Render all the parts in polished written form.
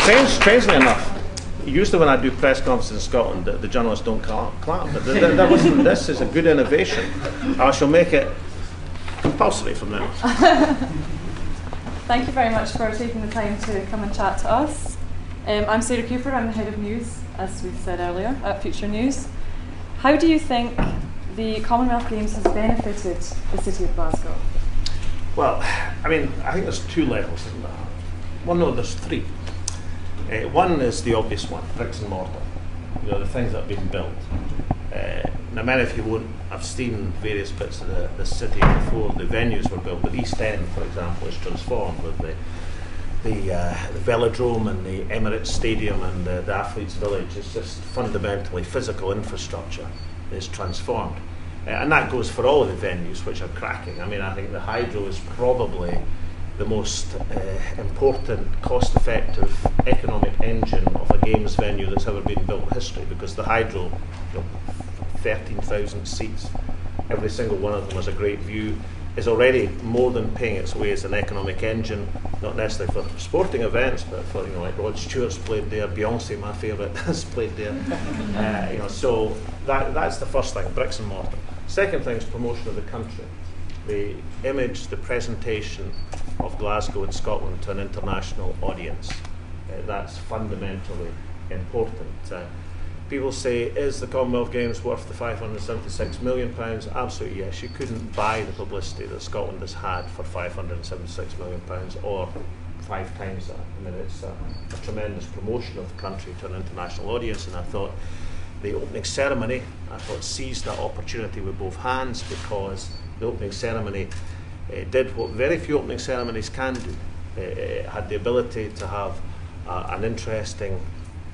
Strangely enough, usually when I do press conferences in Scotland, the journalists don't clap. But this is a good innovation. I shall make it compulsory from now on. Thank you very much for taking the time to come and chat to us. I'm Sarah Cooper, I'm the head of news, as we said earlier, at FutureNEWS. How do you think the Commonwealth Games has benefited the City of Glasgow? Well, I mean, I think there's two levels, isn't there? Well, no, there's three. One is the obvious one, bricks and mortar. You know, the things that have been built. Now, many of you won't have seen various bits of the city before the venues were built. But East End, for example, is transformed with the velodrome and the Emirates Stadium and the Athletes' Village. It's just fundamentally physical infrastructure is transformed. And that goes for all of the venues, which are cracking. I mean, I think the Hydro is probably the most important, cost-effective economic engine of a games venue that's ever been built in history, because the Hydro, you know, 13,000 seats, every single one of them has a great view, is already more than paying its way as an economic engine, not necessarily for sporting events, but for, you know, like Rod Stewart's played there, Beyonce, my favourite, has played there. You know, so that's the first thing, bricks and mortar. Second thing is promotion of the country. The image, the presentation of Glasgow and Scotland to an international audience. That's fundamentally important. People say, is the Commonwealth Games worth the £576 million? Absolutely yes. You couldn't buy the publicity that Scotland has had for £576 million or 5 times that. I mean, it's a tremendous promotion of the country to an international audience, and I thought the opening ceremony, seized that opportunity with both hands, because the opening ceremony did what very few opening ceremonies can do. It had the ability to have an interesting,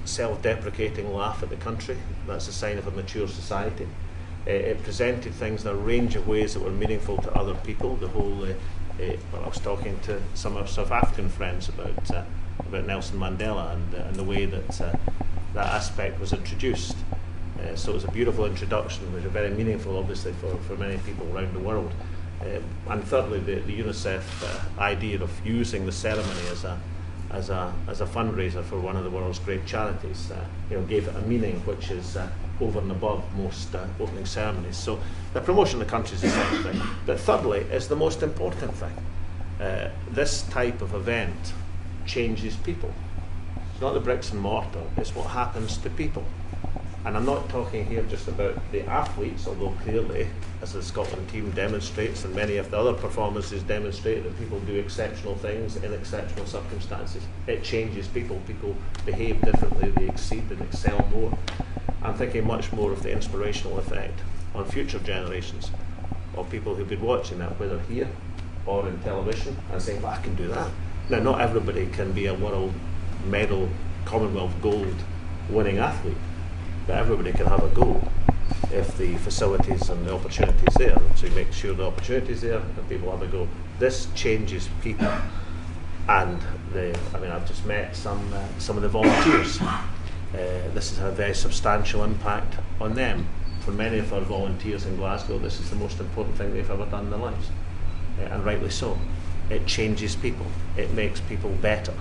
self-deprecating laugh at the country. That's a sign of a mature society. It presented things in a range of ways that were meaningful to other people. The whole, I was talking to some of our South African friends about Nelson Mandela and the way that that aspect was introduced. So it was a beautiful introduction, which was very meaningful, obviously, for many people around the world. And thirdly, the UNICEF idea of using the ceremony as a fundraiser for one of the world's great charities, gave it a meaning which is over and above most opening ceremonies. So the promotion of the country is the second thing. But thirdly is the most important thing. This type of event changes people. It's not the bricks and mortar, it's what happens to people. And I'm not talking here just about the athletes, although clearly, as the Scotland team demonstrates and many of the other performances demonstrate, that people do exceptional things in exceptional circumstances. It changes people. People behave differently, they exceed and excel more. I'm thinking much more of the inspirational effect on future generations of people who've been watching that, whether here or in television, and saying, well, I can do that. Now, not everybody can be a world medal, Commonwealth gold winning athlete, but everybody can have a go if the facilities and the opportunities there. So you make sure the opportunities there and people have a go. This changes people, and I've just met some of the volunteers. This has had a very substantial impact on them. For many of our volunteers in Glasgow, this is the most important thing they've ever done in their lives, and rightly so. It changes people. It makes people better.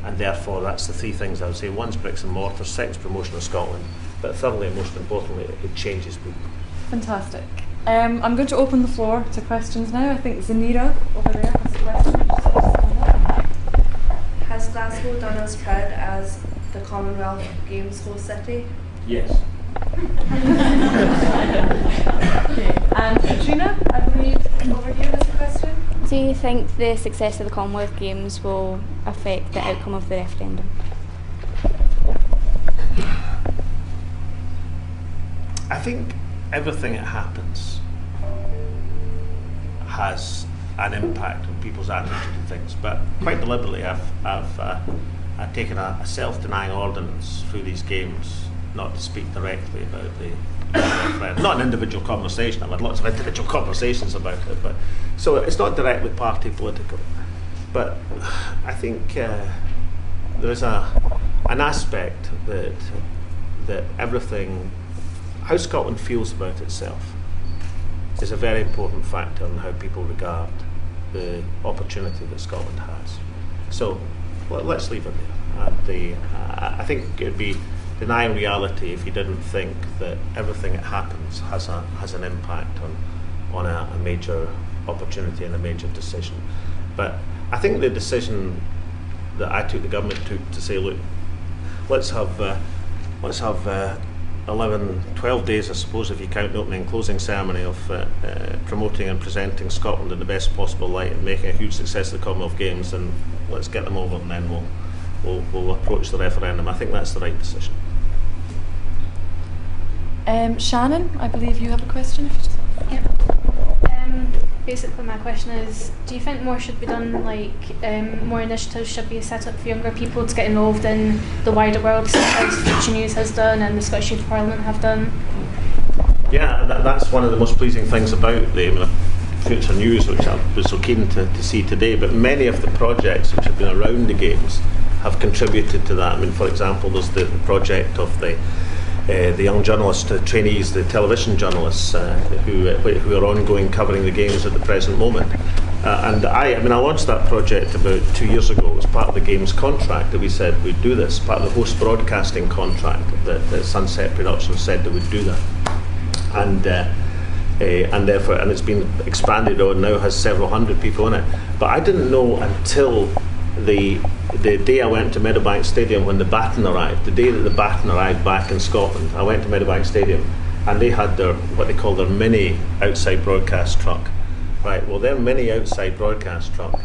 And therefore, that's the three things I would say. One's bricks and mortar, second's promotion of Scotland, but thirdly and most importantly, it changes people. Fantastic. I'm going to open the floor to questions now. I think Zanira over there has a question. Has Glasgow done as proud as the Commonwealth Games host city? Yes. Okay. And Katrina, I believe over here has a question. Do you think the success of the Commonwealth Games will affect the outcome of the referendum? I think everything that happens has an impact on people's attitude to things, but quite deliberately I've taken a self-denying ordinance through these games not to speak directly about the referendum. Not an individual conversation. I've had lots of individual conversations about it, but so it's not directly party political. But I think there is an aspect that everything, how Scotland feels about itself, is a very important factor in how people regard the opportunity that Scotland has. So let's leave it there. And I think it'd be denying reality if you didn't think that everything that happens has an impact on a major opportunity and a major decision. But I think the decision that the government took to say, look, let's have 11, 12 days, I suppose, if you count the opening and closing ceremony, of promoting and presenting Scotland in the best possible light and making a huge success of the Commonwealth Games, and let's get them over, and then we'll approach the referendum. I think that's the right decision. Shannon, I believe you have a question. Yeah. Basically, my question is, do you think more should be done, like more initiatives should be set up for younger people to get involved in the wider world, such as FutureNEWS has done and the Scottish Youth Parliament have done? Yeah, that's one of the most pleasing things about the FutureNEWS, which I was so keen to see today. But many of the projects which have been around the Games have contributed to that. I mean, for example, there's the project of the young journalist trainees, the television journalists who are ongoing covering the Games at the present moment. And I launched that project about 2 years ago. It was part of the Games contract that we said we'd do this, part of the host broadcasting contract that Sunset Productions said they would do that. And therefore, and it's been expanded on, now has several hundred people in it. But I didn't know until the day I went to Meadowbank Stadium when the baton arrived, the day that the baton arrived back in Scotland. I went to Meadowbank Stadium and they had what they call their mini outside broadcast truck. Right, well, their mini outside broadcast truck,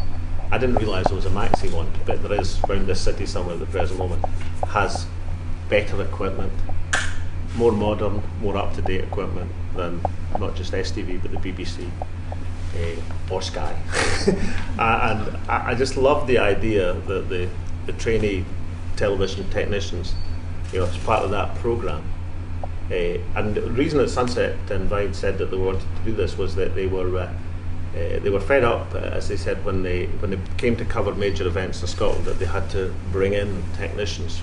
I didn't realise there was a maxi one, but there is around this city somewhere at the present moment, has better equipment, more modern, more up-to-date equipment than not just STV but the BBC. Or Sky. And I just love the idea that the trainee television technicians, as part of that programme. And the reason that Sunset and Vine said that they wanted to do this was that they were fed up, as they said, when they came to cover major events in Scotland, that they had to bring in technicians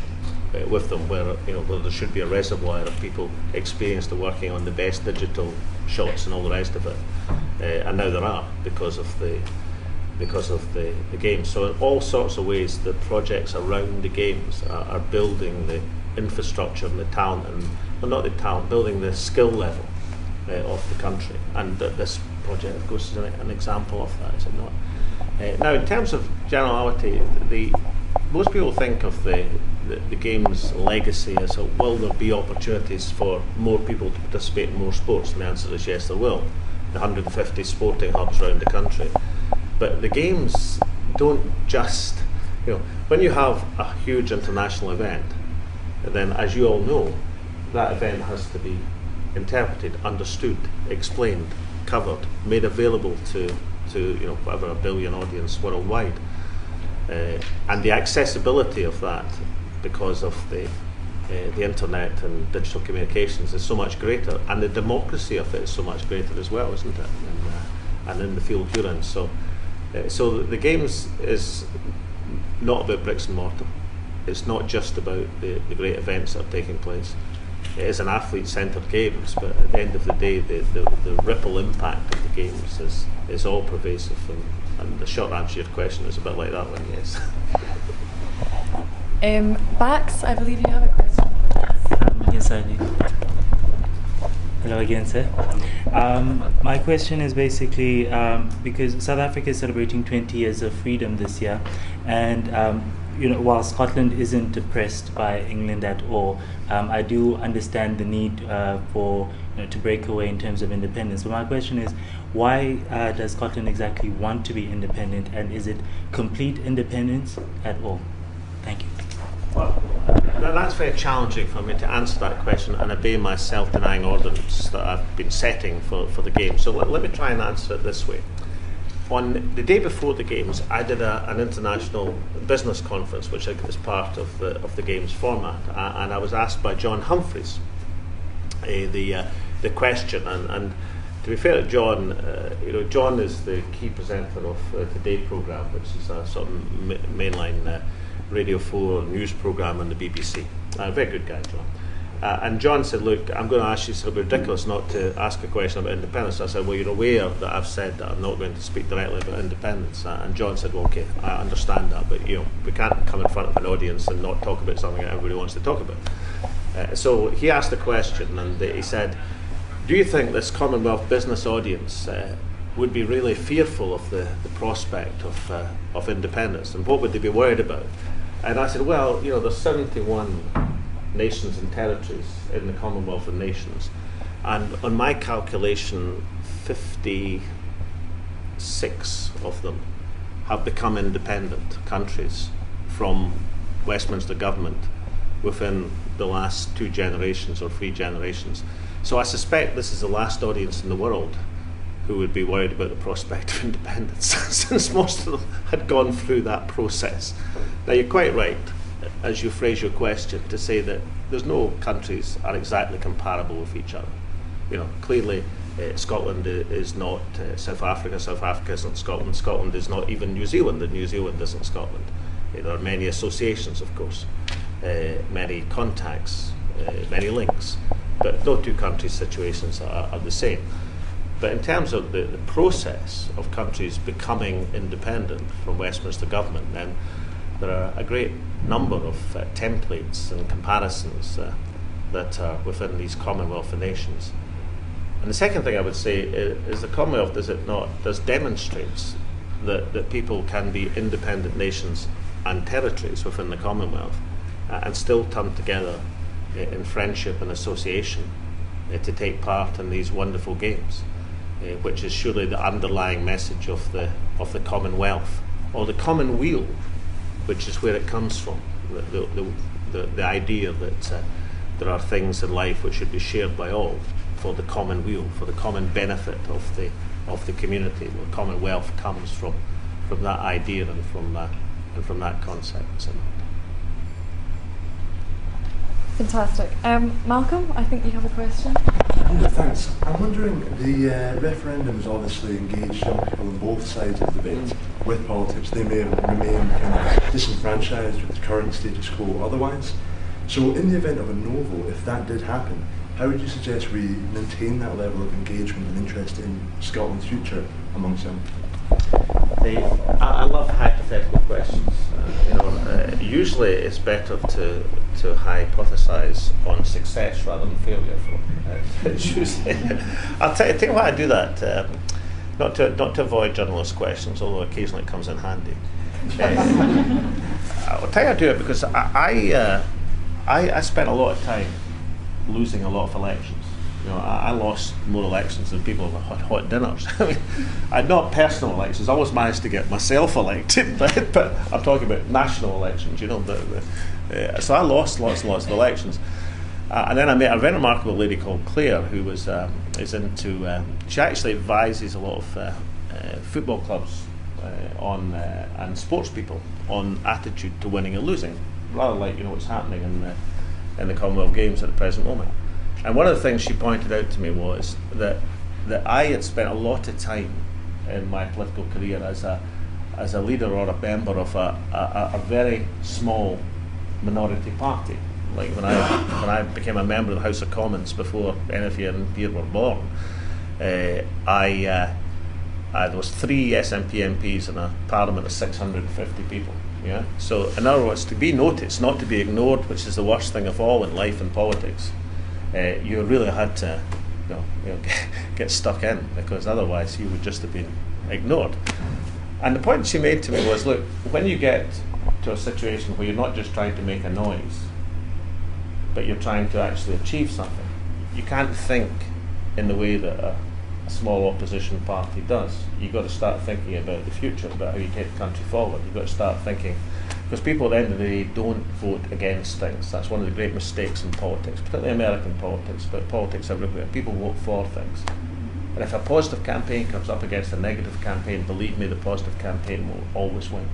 with them, where there should be a reservoir of people experienced in working on the best digital shots and all the rest of it. And now there are, because of the Games. So in all sorts of ways, the projects around the Games are building the infrastructure and the talent, building the skill level of the country. And this project, of course, is an example of that, is it not? Now, in terms of generality, most people think of the Games legacy as, will there be opportunities for more people to participate in more sports? And the answer is yes, there will. The 150 sporting hubs around the country. But the Games don't just, when you have a huge international event, then, as you all know, that event has to be interpreted, understood, explained, covered, made available to whatever, 1 billion audience worldwide. And the accessibility of that, because of the internet and digital communications, is so much greater, and the democracy of it is so much greater as well, isn't it? And in the field you're in. So the Games is not about bricks and mortar. It's not just about the great events that are taking place. It is an athlete-centred Games, but at the end of the day, the ripple impact of the Games is all pervasive. And the short answer to your question is a bit like that one, yes. Bax, I believe you have a question. Yes, I do. Hello again, sir. My question is basically because South Africa is celebrating 20 years of freedom this year, and while Scotland isn't depressed by England at all, I do understand the need for to break away in terms of independence. But my question is, why does Scotland exactly want to be independent, and is it complete independence at all? Thank you. Well, that's very challenging for me to answer that question and obey my self-denying ordinance that I've been setting for the Games. So let me try and answer it this way. On the day before the Games, I did an international business conference, which is part of the Games format, and I was asked by John Humphreys the question. And to be fair to John, John is the key presenter of Today programme, which is a sort of mainline Radio 4 news programme on the BBC. A very good guy, John. And John said, look, I'm going to ask you, it's ridiculous not to ask a question about independence. I said, well, you're aware that I've said that I'm not going to speak directly about independence. And John said, well, okay, I understand that, but we can't come in front of an audience and not talk about something that everybody wants to talk about. So he asked the question, and he said, do you think this Commonwealth business audience would be really fearful of the prospect of independence, and what would they be worried about? And I said, well, there's 71 nations and territories in the Commonwealth of Nations, and on my calculation 56 of them have become independent countries from Westminster government within the last 2 generations or 3 generations. So I suspect this is the last audience in the world who would be worried about the prospect of independence, since most of them had gone through that process. Now, you're quite right, as you phrase your question, to say that there's no countries are exactly comparable with each other. Clearly Scotland is not South Africa isn't Scotland, Scotland is not even New Zealand, and New Zealand isn't Scotland. There are many associations, of course, many contacts, many links, but no 2 countries' situations are the same. But in terms of the process of countries becoming independent from Westminster government, then there are a great number of templates and comparisons that are within these Commonwealth of Nations. And the second thing I would say is the Commonwealth, does demonstrates that people can be independent nations and territories within the Commonwealth and still come together in friendship and association to take part in these wonderful games, which is surely the underlying message of the Commonwealth, or the commonweal, which is where it comes from, the idea that there are things in life which should be shared by all for the commonweal, for the common benefit of the community. The Commonwealth comes from that idea and from that concept. So. Fantastic. Malcolm, I think you have a question. Yeah, thanks. I'm wondering, the referendum has obviously engaged young people on both sides of the debate with politics. They may remain kind of disenfranchised with the current status quo otherwise. So in the event of a no vote, if that did happen, how would you suggest we maintain that level of engagement and interest in Scotland's future amongst young people? I love hypothetical questions. Usually it's better to hypothesize on success rather than failure. It's usually, I'll tell you why I do that. Not to avoid journalist questions, although occasionally it comes in handy. I'll tell you I do it because I spent a lot of time losing a lot of elections. I lost more elections than people have had hot dinners. I had not personal elections. I always managed to get myself elected, but I'm talking about national elections. So I lost lots and lots of elections. And then I met a very remarkable lady called Claire, who is into. She actually advises a lot of football clubs and sports people on attitude to winning and losing, rather like what's happening in the Commonwealth Games at the present moment. And one of the things she pointed out to me was that I had spent a lot of time in my political career as a leader or a member of a very small minority party. Like when I became a member of the House of Commons before any of you here were born, there was 3 SNP MPs in a parliament of 650 people. Yeah. So in other words, to be noticed, not to be ignored, which is the worst thing of all in life and politics. You really had to get stuck in, because otherwise you would just have been ignored. And the point she made to me was, look, when you get to a situation where you're not just trying to make a noise, but you're trying to actually achieve something, you can't think in the way that a small opposition party does. You've got to start thinking about the future, about how you take the country forward. You've got to start thinking, because people at the end of the day don't vote against things. That's one of the great mistakes in politics, particularly American politics, but politics everywhere. People vote for things. And if a positive campaign comes up against a negative campaign, believe me, the positive campaign will always win.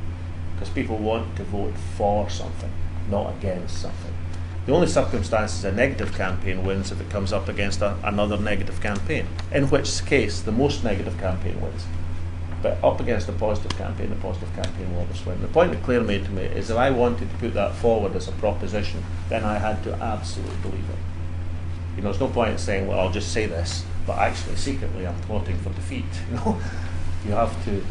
Because people want to vote for something, not against something. The only circumstances a negative campaign wins if it comes up against another negative campaign, in which case the most negative campaign wins. But up against the positive campaign will always win. The point that Claire made to me is that I wanted to put that forward as a proposition, then I had to absolutely believe it. You know, there's no point in saying, well, I'll just say this, but actually secretly I'm plotting for defeat. You know, you have to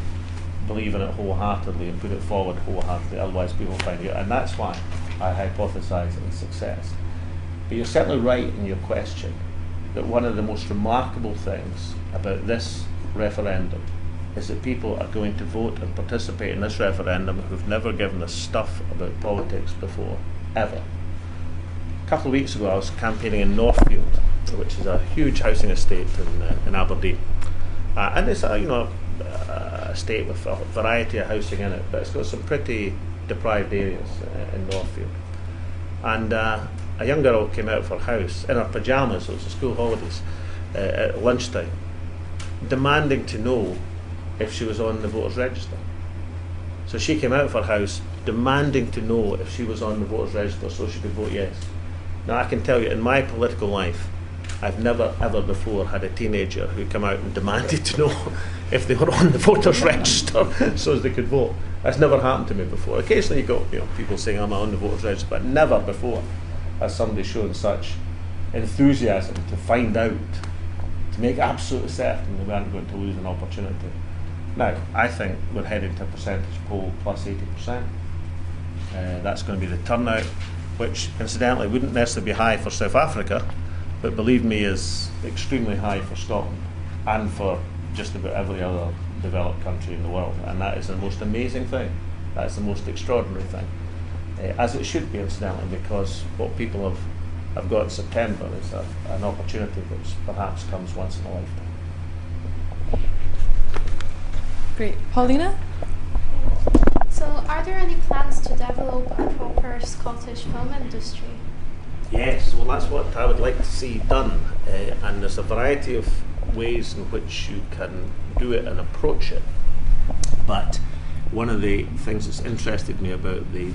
believe in it wholeheartedly and put it forward wholeheartedly, otherwise people find you. And that's why I hypothesise in success. But you're certainly right in your question that one of the most remarkable things about this referendum is that people are going to vote and participate in this referendum who've never given a stuff about politics before, ever. A couple of weeks ago I was campaigning in Northfield, which is a huge housing estate in Aberdeen. And it's a estate with a variety of housing in it, but it's got some pretty deprived areas in Northfield. And a young girl came out of her house in her pyjamas, so it was the school holidays, at lunchtime, demanding to know if she was on the voters register. So she came out of her house demanding to know if she was on the voters register so she could vote yes. Now I can tell you, in my political life, I've never ever before had a teenager who came out and demanded to know if they were on the voters register so as they could vote. That's never happened to me before. Occasionally you got people saying I'm on the voters register, but never before has somebody shown such enthusiasm to find out, to make absolutely certain they weren't going to lose an opportunity. Now, I think we're heading to a percentage poll plus 80%. That's going to be the turnout, which incidentally wouldn't necessarily be high for South Africa, but believe me is extremely high for Scotland and for just about every other developed country in the world. And that is the most amazing thing. That's the most extraordinary thing. As it should be, incidentally, because what people have got in September is an opportunity which perhaps comes once in a lifetime. Great. Paulina? So, are there any plans to develop a proper Scottish film industry? Yes, well that's what I would like to see done, and there's a variety of ways in which you can do it and approach it. But one of the things that's interested me about the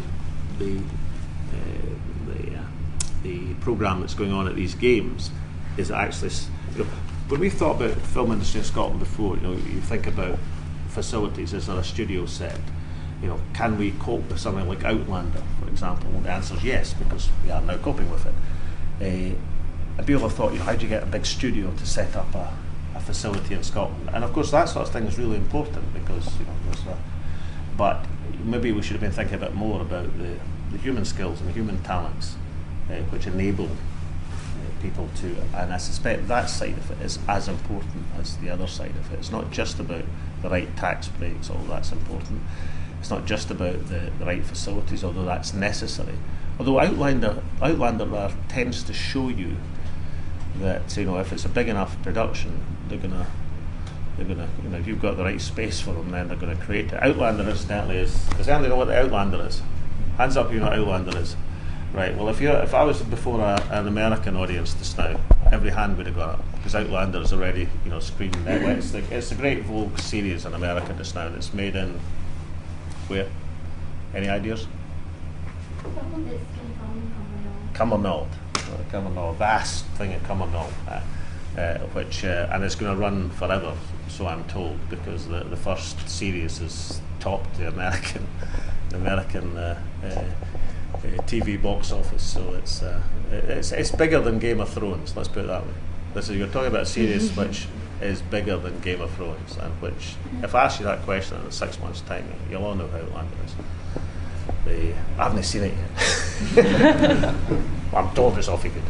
programme that's going on at these games is actually, when we've thought about the film industry in Scotland before, you think about facilities. Is there a studio set? Can we cope with something like Outlander, for example? Well, the answer is yes, because we are now coping with it. And people have thought, how do you get a big studio to set up a facility in Scotland? And of course, that sort of thing is really important because but maybe we should have been thinking a bit more about the human skills and the human talents which enable people to, and I suspect that side of it is as important as the other side of it. It's not just about the right tax breaks, although that's important. It's not just about the right facilities, although that's necessary. Although Outlander tends to show you that if it's a big enough production, they're gonna if you've got the right space for them, then they're going to create it. Outlander incidentally is. Does anybody know what the Outlander is? Hands up, you know what Outlander is. Right. Well, if I was before an American audience just now, every hand would have gone up because Outlander is already screened. It's a great Vogue series in America just now. It's made in where? Any ideas? Cumbernauld, vast thing at Cumbernauld, which and it's going to run forever, so I'm told, because the first series has topped the American TV box office, so it's bigger than Game of Thrones. Let's put it that way. You're talking about a series which is bigger than Game of Thrones, and which, if I ask you that question in 6 months' time, you'll all know how Outlander is. I haven't seen it yet. I'm told it's awfully good.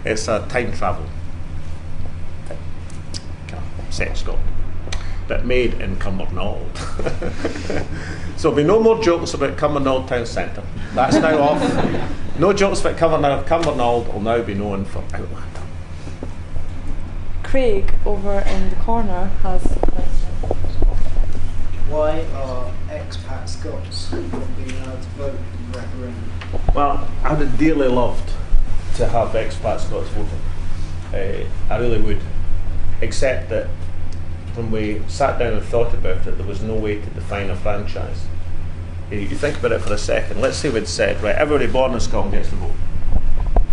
It's a time travel set in Scotland, but made in Cumbernauld. So there'll be no more jokes about Cumbernauld Town Centre. That's now off. No jokes about Cumbernauld. Cumbernauld will now be known for Outlander. Craig, over in the corner, has a question. Why are expat Scots not being allowed to vote in the referendum? Well, I would have dearly loved to have expat Scots voting. I really would. Except that when we sat down and thought about it, there was no way to define a franchise. You think about it for a second. Let's say we'd said, right, everybody born in Scotland gets to vote.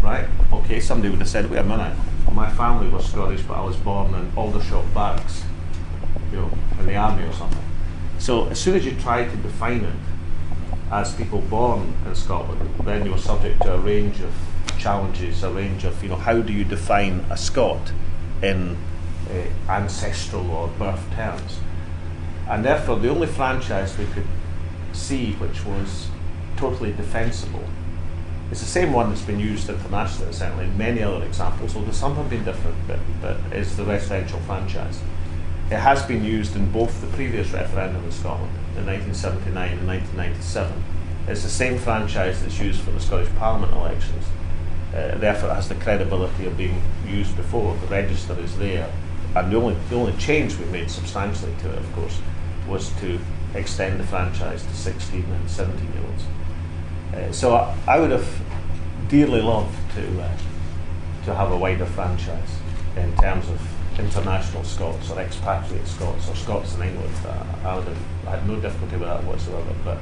Right? Okay, somebody would have said, wait a minute, my family was Scottish, but I was born in Aldershot Barracks, in the army or something. So as soon as you try to define it as people born in Scotland, then you're subject to a range of challenges a range of, how do you define a Scot in ancestral or birth terms? And therefore, the only franchise we could see which was totally defensible is the same one that's been used internationally, certainly in many other examples, although some have been different, but is the residential franchise. It has been used in both the previous referendum in Scotland, in 1979 and 1997. It's the same franchise that's used for the Scottish Parliament elections. Therefore, it has the credibility of being used before. The register is there. And the only change we made substantially to it, of course, was to extend the franchise to 16 and 17-year-olds. So I would have dearly loved to have a wider franchise in terms of international Scots or expatriate Scots or Scots in England. I had no difficulty with that whatsoever, but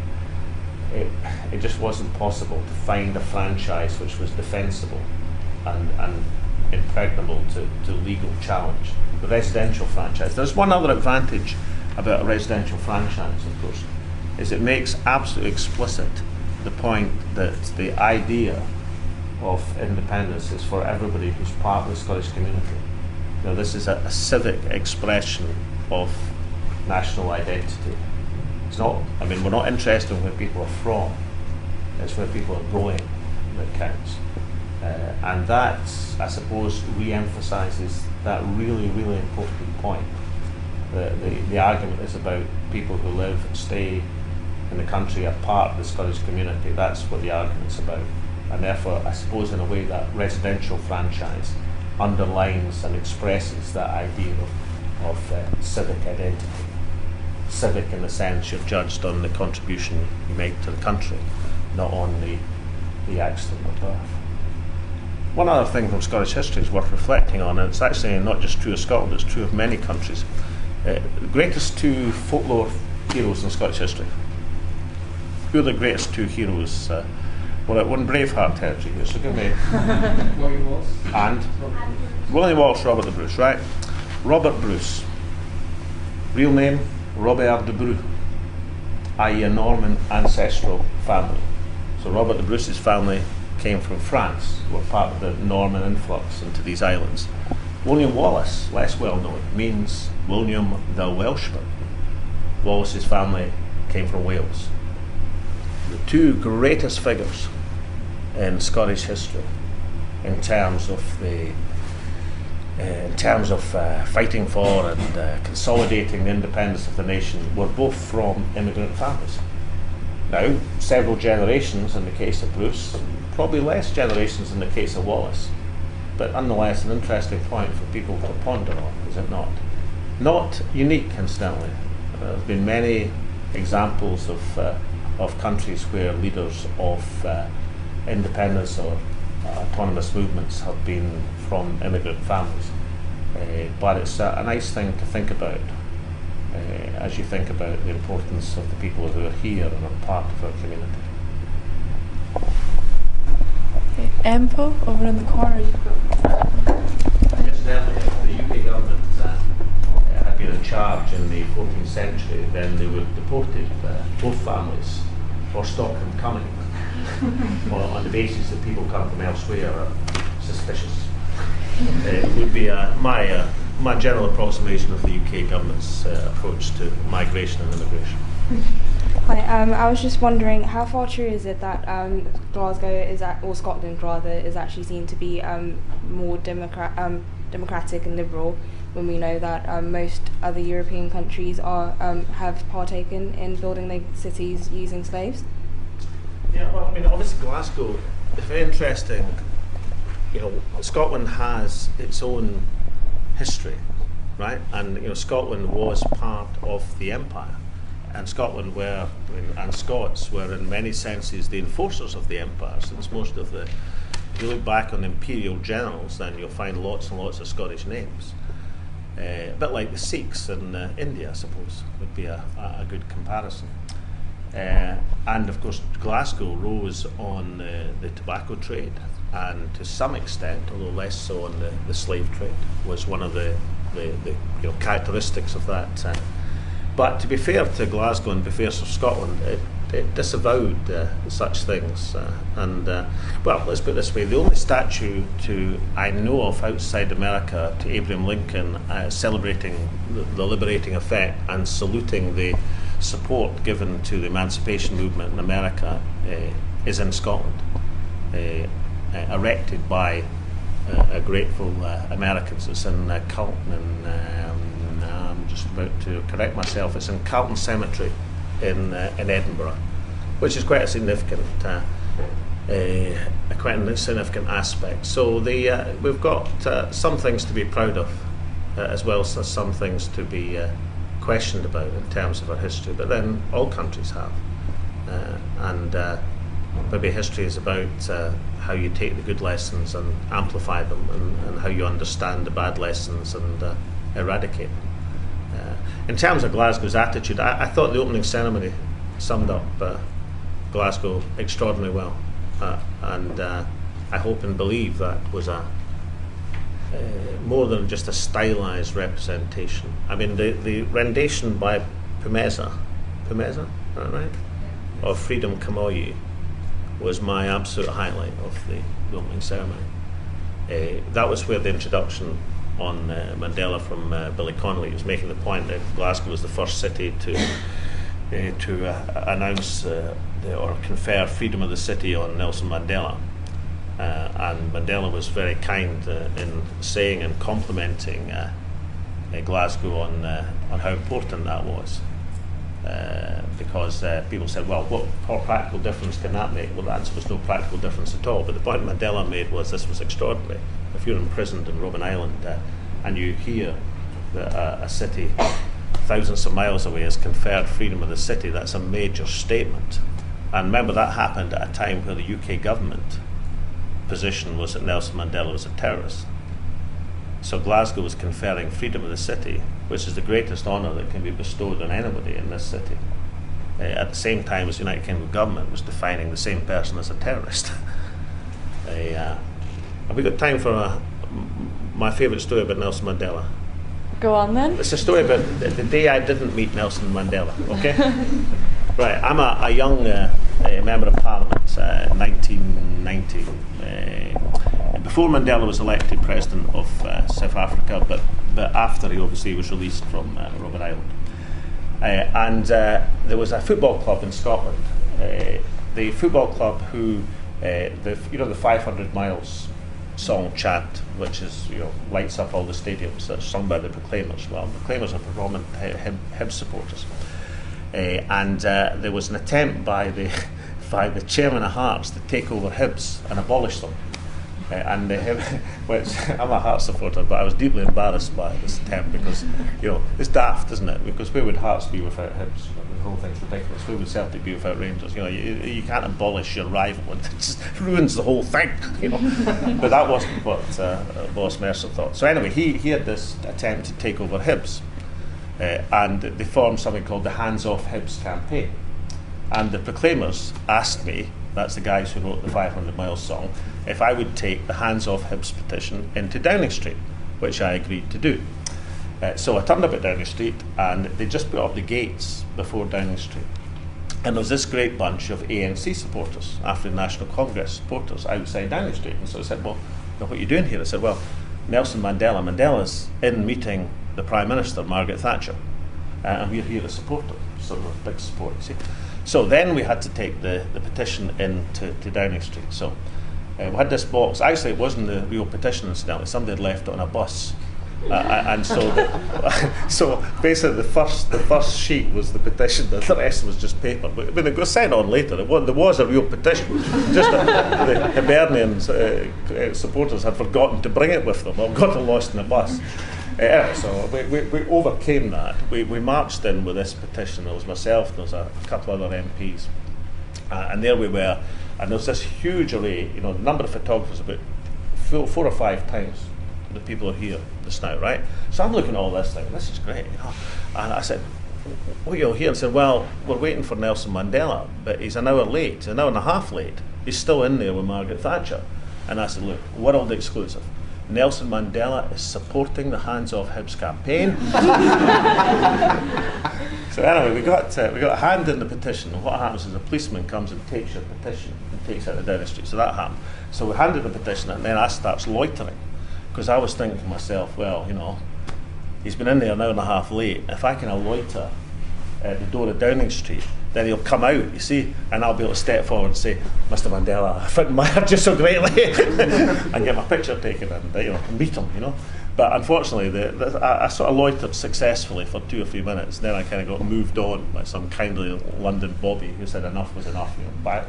it just wasn't possible to find a franchise which was defensible and impregnable to legal challenge. The residential franchise. There's one other advantage about a residential franchise, of course, is it makes absolutely explicit the point that the idea of independence is for everybody who's part of the Scottish community. This is a civic expression of national identity. It's not, we're not interested in where people are from, it's where people are going that counts. And that, I suppose, re-emphasises that really, really important point. The argument is about people who live and stay in the country, are part of the Scottish community. That's what the argument's about. And therefore, I suppose, in a way, that residential franchise underlines and expresses that idea of civic identity. Civic in the sense you're judged on the contribution you make to the country, not on the accident of birth. One other thing from Scottish history is worth reflecting on, and it's actually not just true of Scotland, it's true of many countries. The greatest two folklore heroes in Scottish history. Who are the greatest two heroes? Well, it won Braveheart territory here, so give me... William Wallace. And? William Wallace, Robert the Bruce, right? Robert Bruce. Real name, Robert de Bru, i.e. a Norman ancestral family. So Robert the Bruce's family came from France, were part of the Norman influx into these islands. William Wallace, less well known, means William the Welshman. Wallace's family came from Wales. The two greatest figures in Scottish history in terms of fighting for and consolidating the independence of the nation were both from immigrant families. Now, several generations in the case of Bruce, probably less generations in the case of Wallace, but nonetheless an interesting point for people to ponder on, is it not? Not unique, incidentally. There have been many examples of countries where leaders of independence or autonomous movements have been from immigrant families. But it's a nice thing to think about as you think about the importance of the people who are here and are part of our community. Okay. Paul, over in the corner, you've got... Incidentally, if the UK government had been in charge in the 14th century, then they would have deported both families or stopped them coming on the basis that people come from elsewhere are suspicious. Would be my general approximation of the UK government's approach to migration and immigration. Hi, I was just wondering, how far true is it that Glasgow or Scotland rather, is actually seen to be more democratic and liberal, when we know that most other European countries have partaken in building their cities using slaves? Yeah, well, obviously Glasgow is very interesting. Scotland has its own history, right? And Scotland was part of the empire, and Scotland and Scots were in many senses the enforcers of the empire. Since most of if you look back on imperial generals, then you'll find lots and lots of Scottish names. A bit like the Sikhs in India, I suppose, would be a good comparison. And of course, Glasgow rose on the tobacco trade, and to some extent, although less so on the slave trade, was one of the characteristics of that. But to be fair to Glasgow and be fair to Scotland, it disavowed such things. Well, let's put it this way: the only statue I know of outside America to Abraham Lincoln celebrating the liberating effect and saluting the support given to the emancipation movement in America is in Scotland, erected by a grateful Americans. It's in Carlton, and I'm just about to correct myself. It's in Carlton Cemetery in Edinburgh, which is quite a significant aspect. So we've got some things to be proud of, as well as some things to be questioned about in terms of our history. But then all countries have, and maybe history is about how you take the good lessons and amplify them, and how you understand the bad lessons and eradicate them. In terms of Glasgow's attitude, I thought the opening ceremony summed up Glasgow extraordinarily well, and I hope and believe that was more than just a stylised representation. I mean, the rendition by Pumeza, is that right? Of Freedom Kamoyi was my absolute highlight of the opening ceremony. That was where the introduction on Mandela from Billy Connolly was making the point that Glasgow was the first city to announce or confer freedom of the city on Nelson Mandela. And Mandela was very kind in saying and complimenting Glasgow on how important that was. Because people said, well, what practical difference can that make? Well, the answer was no practical difference at all. But the point Mandela made was this was extraordinary. If you're imprisoned in Robben Island and you hear that a city thousands of miles away has conferred freedom of the city, that's a major statement. And remember, that happened at a time where the UK government position was that Nelson Mandela was a terrorist. So Glasgow was conferring freedom of the city, which is the greatest honour that can be bestowed on anybody in this city, at the same time as the United Kingdom government was defining the same person as a terrorist. Have we got time for my favourite story about Nelson Mandela? Go on then. It's a story about the day I didn't meet Nelson Mandela, okay? Right, I'm a young Member of Parliament, 1990. Before Mandela was elected President of South Africa, but after he obviously was released from Robben Island. And there was a football club in Scotland, the football club who, the 500 miles song chant, which is, lights up all the stadiums, that's sung by the Proclaimers. Well, the Proclaimers are prominent Hibs supporters. And there was an attempt by the chairman of Hearts to take over Hibs and abolish them. And which I'm a Hearts supporter, but I was deeply embarrassed by this attempt because, it's daft, isn't it? Because where would Hearts be without Hibs? The whole thing's ridiculous. Where would Celtic be without Rangers? You can't abolish your rival; it just ruins the whole thing. But that wasn't what Boris Mercer thought. So anyway, he had this attempt to take over Hibs, and they formed something called the Hands Off Hibs campaign. And the Proclaimers asked me, that's the guys who wrote the 500 Miles song, if I would take the Hands Off Hibs petition into Downing Street, which I agreed to do. So I turned up at Downing Street, and they just put up the gates before Downing Street. And there was this great bunch of ANC supporters, African National Congress supporters, outside Downing Street. And so I said, well, what are you doing here? I said, well, Nelson Mandela's in meeting the Prime Minister, Margaret Thatcher, and we're here to support her. So we're big support, you see. So then we had to take the petition into Downing Street. So we had this box. Actually, it wasn't the real petition, incidentally. Somebody had left it on a bus. And so so basically the first sheet was the petition, the rest was just paper. But when it got sent on later, there was a real petition. Just that the Hibernian supporters had forgotten to bring it with them or got it lost in the bus. So we overcame that. We marched in with this petition. There was myself, there was a couple other MPs, and there we were. And there was this huge array. The number of photographers about 4 or 5 times the people are here just now, right? So I'm looking at all this thing. This is great, And I said, "What are you here?" And said, "Well, we're waiting for Nelson Mandela, but he's an hour late, an hour and a half late. He's still in there with Margaret Thatcher." And I said, "Look, world exclusive. Nelson Mandela is supporting the Hands Off Hibs campaign." So anyway, we got a hand in the petition. And what happens is a policeman comes and takes your petition and takes it down the street. So that happened. So we handed the petition, and then I starts loitering, because I was thinking to myself, well, you know, he's been in there an hour and a half late. If I can loiter at the door of Downing Street, then he'll come out, you see, and I'll be able to step forward and say, Mr. Mandela, I found my hair just so greatly, and get my picture taken and, you know, meet him, you know. But unfortunately, I sort of loitered successfully for 2 or 3 minutes. Then I kind of got moved on by some kindly London bobby who said enough was enough.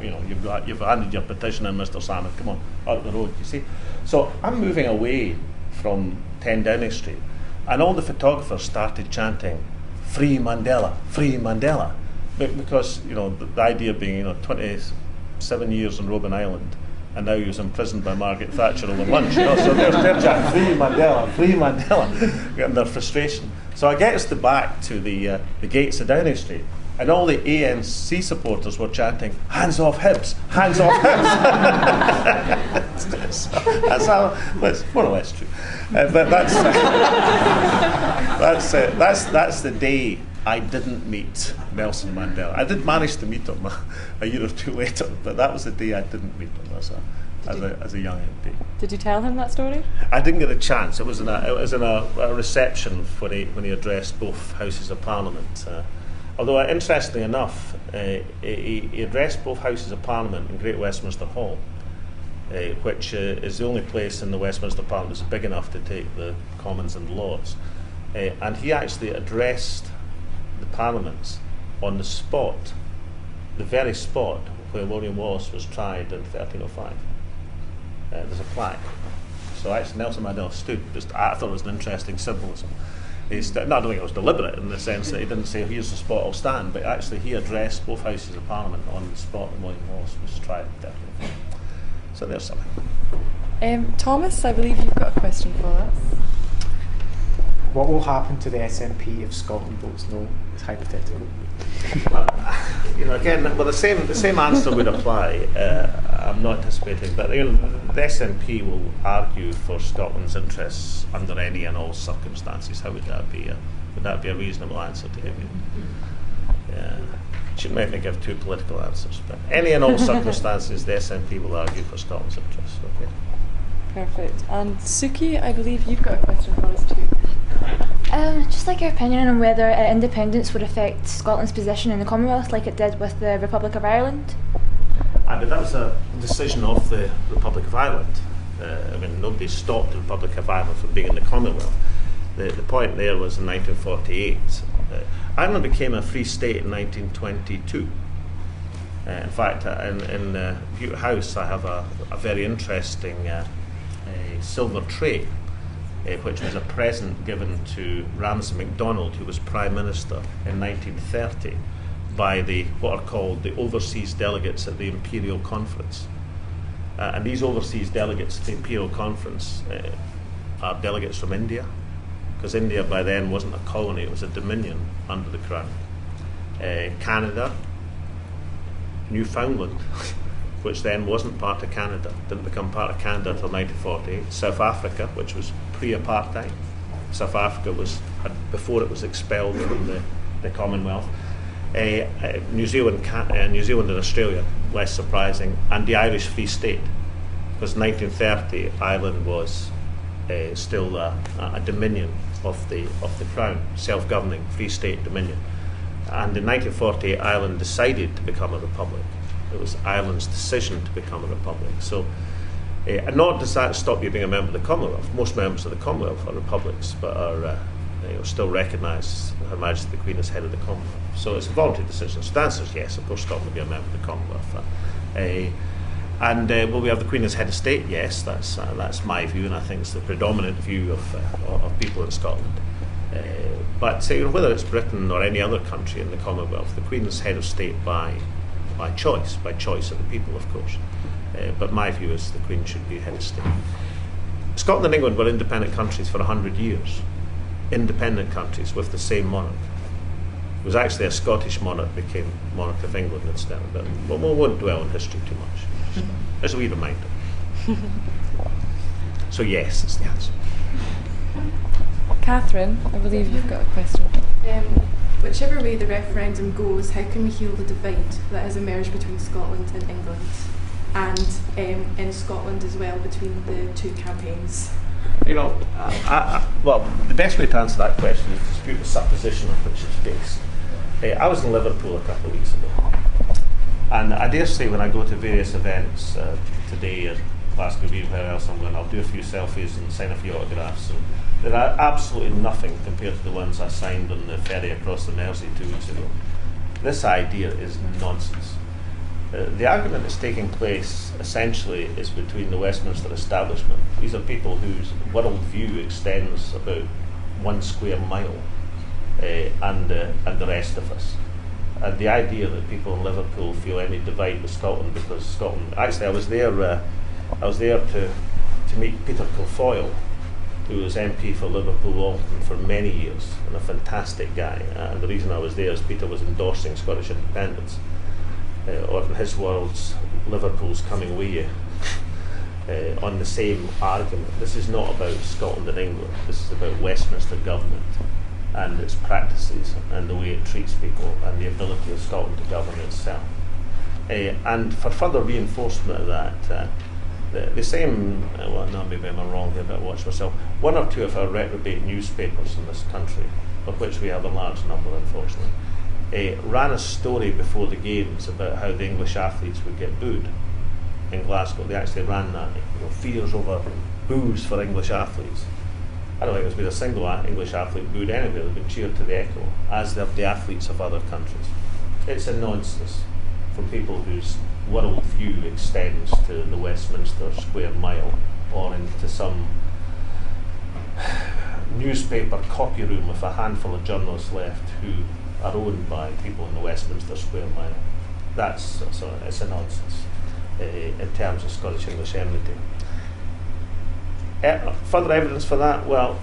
You've handed your petition in, Mr. Salmond. Come on, out the road. You see. So I'm moving away from 10 Downing Street, and all the photographers started chanting, "Free Mandela, free Mandela," because you know the idea being 27 years on Robben Island. And now he was imprisoned by Margaret Thatcher over lunch. So there's their chat, free Mandela, getting their frustration. So I get us back to the gates of Downing Street, and all the ANC supporters were chanting, "Hands off Hibs, hands off Hibs." That's more or less true. But that's the day I didn't meet Nelson Mandela. I did manage to meet him a year or two later, but that was the day I didn't meet him as a young MP. Did you tell him that story? I didn't get a chance. It was in a reception when he addressed both Houses of Parliament. Although, interestingly enough, he addressed both Houses of Parliament in Great Westminster Hall, which is the only place in the Westminster Parliament that's big enough to take the Commons and Lords. And he actually addressed the Parliaments on the spot, the very spot where William Wallace was tried in 1305. There's a plaque. So actually Nelson Mandela stood. I thought it was an interesting symbolism. I don't think it was deliberate in the sense that he didn't say, here's the spot I'll stand, but actually he addressed both Houses of Parliament on the spot when William Wallace was tried in 1305. So there's something. Thomas, I believe you've got a question for us. What will happen to the SNP if Scotland votes no? It's hypothetical. Again, well, the same answer would apply. I'm not anticipating, but the SNP will argue for Scotland's interests under any and all circumstances. How would that be? Would that be a reasonable answer to give you? Yeah, shouldn't make me give two political answers, but any and all circumstances, the SNP will argue for Scotland's interests. Okay. Perfect. And Suki, I believe you've got a question for us too. Just like your opinion on whether independence would affect Scotland's position in the Commonwealth like it did with the Republic of Ireland? But that was a decision of the Republic of Ireland. Nobody stopped the Republic of Ireland from being in the Commonwealth. The point there was in 1948. Ireland became a free state in 1922. In fact, in Bute House I have a very interesting silver tray, which was a present given to Ramsay MacDonald, who was Prime Minister in 1930, by what are called the overseas delegates at the Imperial Conference. And these overseas delegates at the Imperial Conference are delegates from India, because India by then wasn't a colony, it was a dominion under the Crown. Canada, Newfoundland, which then wasn't part of Canada, didn't become part of Canada until 1948. South Africa, which was pre-apartheid. South Africa before it was expelled from the Commonwealth. New Zealand and Australia, less surprising, and the Irish Free State, because 1930 Ireland was still a dominion of the Crown, self-governing Free State dominion. And in 1948 Ireland decided to become a republic. It was Ireland's decision to become a republic. So, and nor does that stop you being a member of the Commonwealth. Most members of the Commonwealth are republics, but are still recognised Her Majesty the Queen as head of the Commonwealth. So it's a voluntary decision. So the answer is yes, of course Scotland will be a member of the Commonwealth. Will we have the Queen as head of state? Yes, that's my view, and I think it's the predominant view of people in Scotland. But whether it's Britain or any other country in the Commonwealth, the Queen is head of state by choice of the people, of course. But my view is the Queen should be head of state. Scotland and England were independent countries for 100 years. Independent countries with the same monarch. It was actually a Scottish monarch became monarch of England instead. But we won't dwell on history too much. As a wee reminder. So yes, is the answer. Catherine, I believe you've got a question. Which whichever way the referendum goes, how can we heal the divide that has emerged between Scotland and England, and in Scotland as well between the two campaigns? You know, well, the best way to answer that question is to dispute the supposition on which it's based. I was in Liverpool a couple of weeks ago, and I dare say when I go to various events today at Glasgow, where else I'm going, I'll do a few selfies and sign a few autographs. And there are absolutely nothing compared to the ones I signed on the ferry across the Mersey 2 weeks ago. This idea is nonsense. The argument that's taking place essentially is between the Westminster establishment. These are people whose world view extends about 1 square mile, and the rest of us. And the idea that people in Liverpool feel any divide with Scotland because Scotland. Actually, I was there to meet Peter Kilfoyle, who was MP for Liverpool Alton for many years, and a fantastic guy. And the reason I was there is Peter was endorsing Scottish independence. Or in his words, Liverpool's coming with you, on the same argument. This is not about Scotland and England. This is about Westminster government and its practices and the way it treats people and the ability of Scotland to govern itself. And for further reinforcement of that, the same, well, no, maybe I'm wrong here, but watch myself. 1 or 2 of our reprobate newspapers in this country, of which we have a large number, unfortunately, ran a story before the games about how the English athletes would get booed in Glasgow. They actually ran that, fears over boos for English athletes. I don't think there's been a single English athlete booed anywhere. They've been cheered to the echo, as have the athletes of other countries. It's a nonsense from people whose world view extends to the Westminster square mile or into some newspaper copy room with a handful of journalists left who are owned by people in the Westminster square mile. It's a nonsense in terms of Scottish-English enmity. Further evidence for that, well,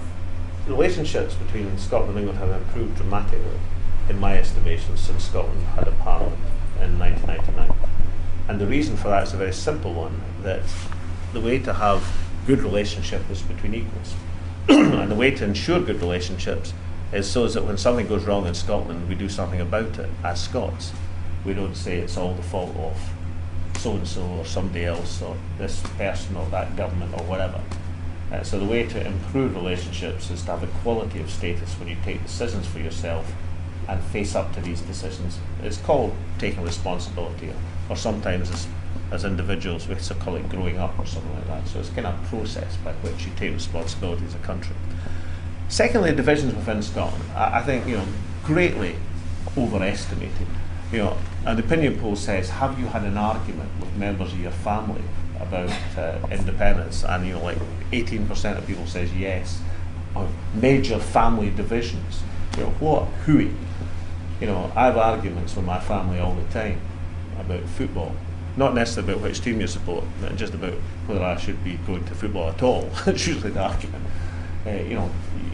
relationships between Scotland and England have improved dramatically, in my estimation, since Scotland had a parliament in 1999. And the reason for that is a very simple one, that the way to have good relationship is between equals. And the way to ensure good relationships is so that when something goes wrong in Scotland, we do something about it as Scots. We don't say it's all the fault of so-and-so or somebody else or this person or that government or whatever. So the way to improve relationships is to have equality of status when you take decisions for yourself and face up to these decisions. It's called taking responsibility, or sometimes as individuals we call it growing up or something like that. So it's kind of a process by which you take responsibility as a country. Secondly, divisions within Scotland, I think, greatly overestimated. An opinion poll says, have you had an argument with members of your family about independence? And like 18% of people says yes. Or major family divisions. What? Hooey. I have arguments with my family all the time about football. Not necessarily about which team you support, but just about whether I should be going to football at all. It's usually the argument.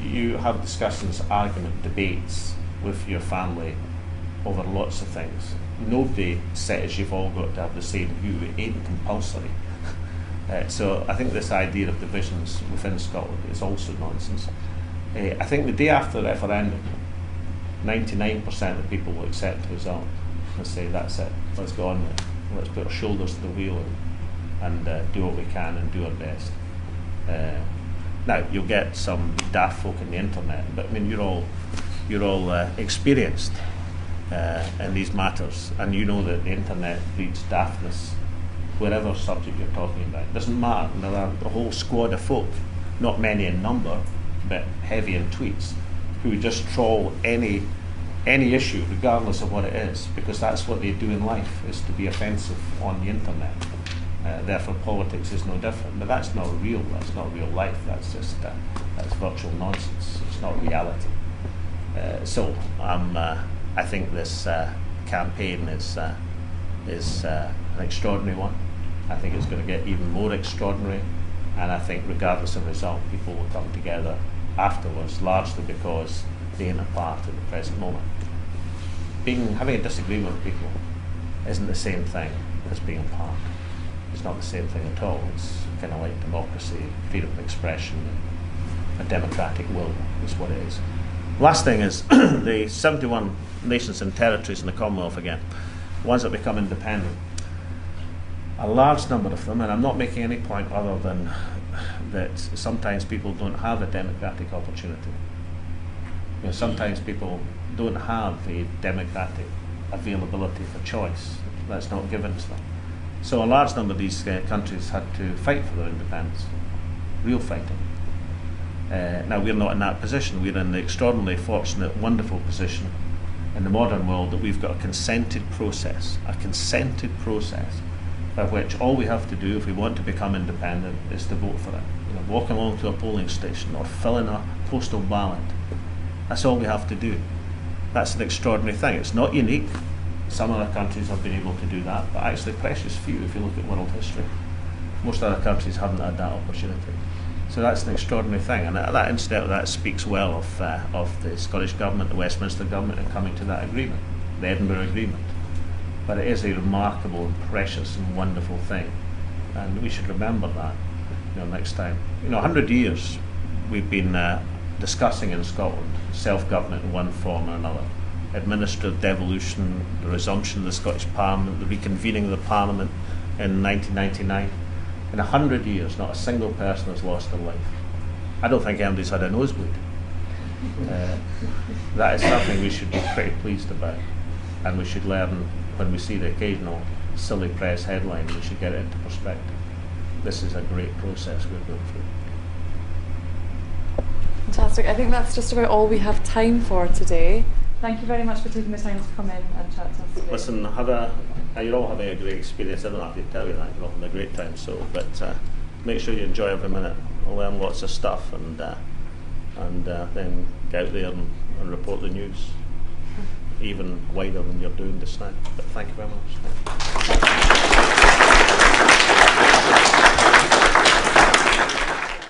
You have discussions, argument, debates with your family over lots of things. Nobody says you've all got to have the same view. It ain't compulsory. So I think this idea of divisions within Scotland is also nonsense. I think the day after the referendum, 99% of people will accept the result and say, that's it, let's go on with it. Let's put our shoulders to the wheel and do what we can and do our best. Now, you'll get some daft folk on the internet, but I mean, you're all experienced in these matters, and you know that the internet breeds daftness wherever subject you're talking about. It doesn't matter. There are a whole squad of folk, not many in number, but heavy in tweets, who just troll any issue, regardless of what it is, because that's what they do in life, is to be offensive on the internet. Therefore, politics is no different. But that's not real. That's not real life. That's just that's virtual nonsense. It's not reality. So I think this campaign is an extraordinary one. I think it's going to get even more extraordinary, and I think regardless of result, people will come together afterwards, largely because they ain't apart at the present moment. Having a disagreement with people isn't the same thing as being apart. It's not the same thing at all. It's kind of like democracy, freedom of expression, a democratic will is what it is. Last thing is the 71 nations and territories in the Commonwealth again, ones that become independent. A large number of them, and I'm not making any point other than that sometimes people don't have a democratic opportunity. You know, sometimes people don't have a democratic availability for choice. That's not given to them. So a large number of these countries had to fight for their independence, real fighting. Now we're not in that position. We're in the extraordinarily fortunate, wonderful position in the modern world that we've got a consented process by which all we have to do if we want to become independent is to vote for it. You know, walk along to a polling station or fill in a postal ballot. That's all we have to do. That's an extraordinary thing. It's not unique. Some other countries have been able to do that, but actually precious few if you look at world history. Most other countries haven't had that opportunity. So that's an extraordinary thing, and that speaks well of the Scottish Government, the Westminster Government, in coming to that agreement, the Edinburgh Agreement. But it is a remarkable and precious and wonderful thing, and we should remember that, you know, next time. You know, 100 years we've been discussing in Scotland self-government in one form or another. Administrative devolution, the resumption of the Scottish Parliament, the reconvening of the Parliament in 1999. In 100 years, not a single person has lost their life. I don't think anybody's had a nosebleed. That is something we should be pretty pleased about, and we should learn when we see the occasional silly press headline, we should get it into perspective. This is a great process we're going through. Fantastic. I think that's just about all we have time for today. Thank you very much for taking the time to come in and chat to us today. Listen, you're all having a great experience. I don't have to tell you that, you're all having a great time. So, but make sure you enjoy every minute. Learn lots of stuff, and then get out there and report the news, even wider than you're doing just now. But thank you very much.